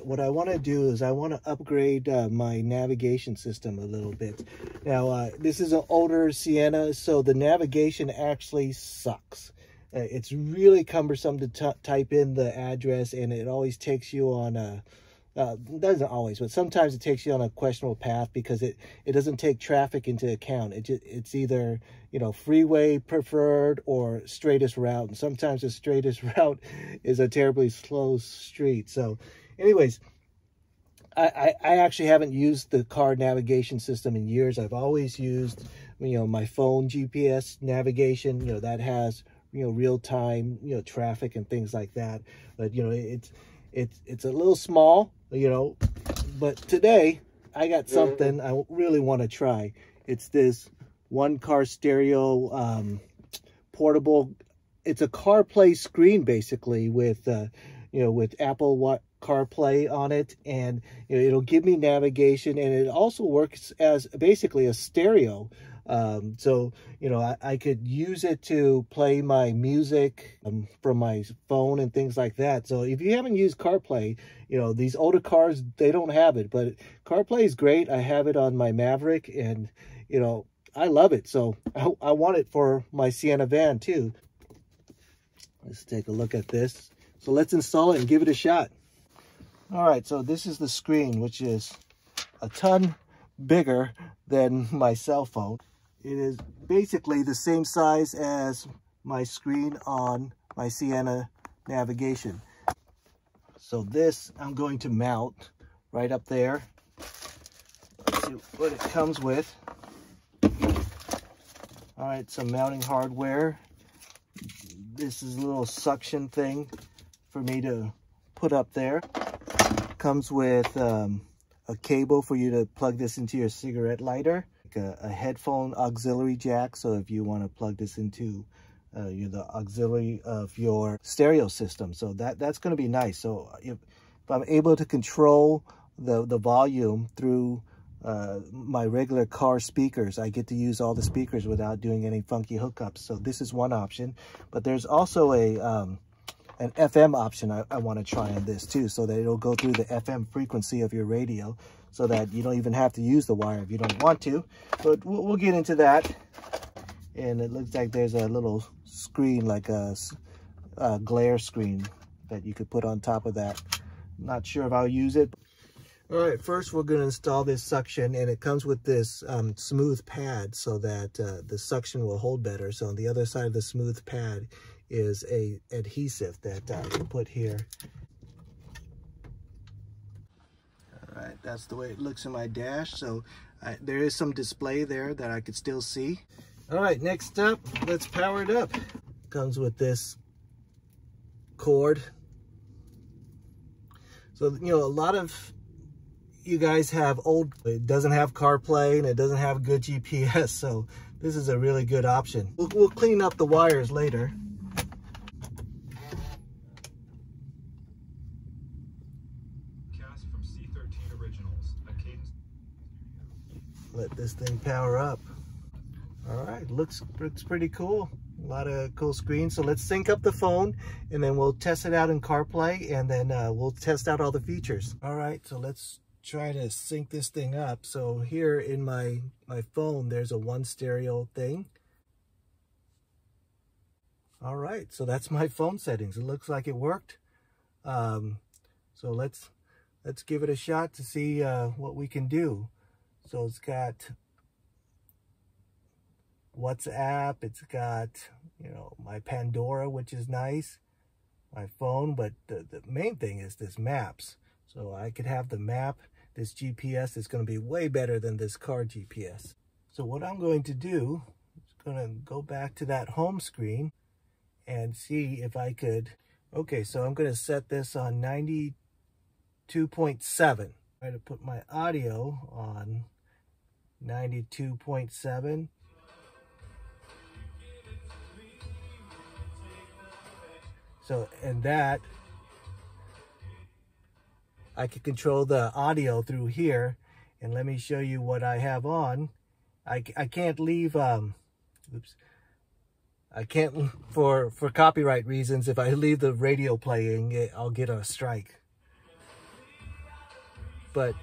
what I want to do is I want to upgrade my navigation system a little bit. Now, this is an older Sienna, so the navigation actually sucks. It's really cumbersome to type in the address, and it always takes you on a doesn't always, but sometimes it takes you on a questionable path because it doesn't take traffic into account. It's either, you know, freeway preferred or straightest route, and sometimes the straightest route is a terribly slow street. So anyways, I actually haven't used the car navigation system in years. I've always used, you know, my phone GPS navigation, you know, that has, you know, real-time, you know, traffic and things like that. But, you know, it's a little small, you know, but today I got something I really want to try. It's this OneCarStereo portable. It's a CarPlay screen basically with, you know, with Apple CarPlay on it, and you know, it'll give me navigation, and it also works as basically a stereo. So, you know, I could use it to play my music from my phone and things like that. So if you haven't used CarPlay, you know, these older cars, they don't have it, but CarPlay is great. I have it on my Maverick, and, you know, I love it. So I want it for my Sienna van too. Let's take a look at this. So let's install it and give it a shot. All right, so this is the screen, which is a ton bigger than my cell phone. It is basically the same size as my screen on my Sienna navigation. So this I'm going to mount right up there. Let's see what it comes with. All right, some mounting hardware. This is a little suction thing for me to put up there. Comes with a cable for you to plug this into your cigarette lighter. A headphone auxiliary jack, so if you want to plug this into the auxiliary of your stereo system, so that's going to be nice. So if I'm able to control the volume through my regular car speakers, I get to use all the speakers without doing any funky hookups. So this is one option, but there's also an FM option I want to try on this too, so that it'll go through the FM frequency of your radio, so that you don't even have to use the wire if you don't want to. But we'll get into that. And it looks like there's a little screen, like a glare screen that you could put on top of that. Not sure if I'll use it. All right, first we're going to install this suction, and it comes with this smooth pad so that the suction will hold better. So on the other side of the smooth pad is a adhesive that I can put here. All right, that's the way it looks in my dash. So there is some display there that I could still see. All right, next up, let's power it up. Comes with this cord. So, you know, a lot of you guys have it doesn't have CarPlay and it doesn't have good GPS. So this is a really good option. We'll clean up the wires later. Let this thing power up. All right, looks pretty cool. A lot of cool screens. So let's sync up the phone, and then we'll test it out in CarPlay, and then we'll test out all the features. All right, so let's try to sync this thing up. So here in my phone, there's a OneCarStereo thing. All right, so that's my phone settings. It looks like it worked. So let's give it a shot to see what we can do. So it's got WhatsApp, it's got, you know, my Pandora, which is nice, my phone, but the main thing is this maps. So I could have the map. This GPS is going to be way better than this car GPS. So what I'm going to do is going to go back to that home screen and see if I could. Okay, so I'm going to set this on 92.7. Try to put my audio on 92.7. So, and that, I can control the audio through here. And let me show you what I have on. I can't leave, oops. I can't, for copyright reasons, if I leave the radio playing, I'll get a strike. but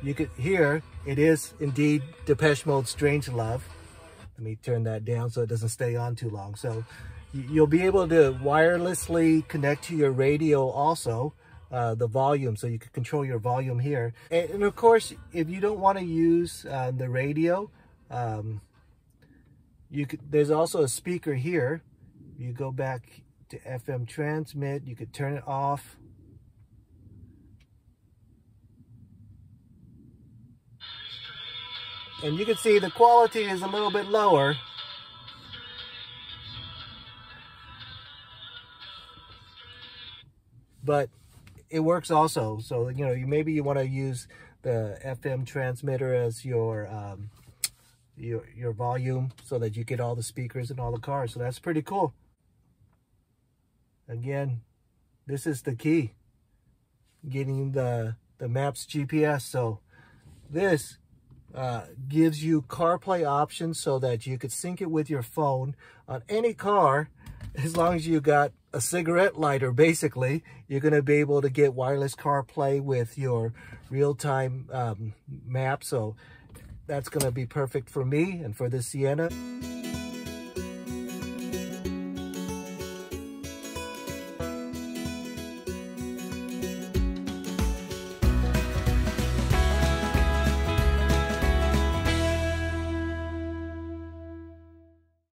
you could hear it is indeed Depeche Mode Strangelove. Let me turn that down so it doesn't stay on too long. So you'll be able to wirelessly connect to your radio also, the volume, so you can control your volume here. And of course, if you don't want to use the radio, there's also a speaker here. You go back to FM transmit, you could turn it off. And you can see the quality is a little bit lower. But it works also. So, you know, maybe you want to use the FM transmitter as your volume so that you get all the speakers in all the cars. So that's pretty cool. Again, this is the key, getting the Maps GPS. So this gives you CarPlay options so that you could sync it with your phone on any car. As long as you got a cigarette lighter, basically, you're going to be able to get wireless CarPlay with your real-time map. So that's going to be perfect for me and for this Sienna.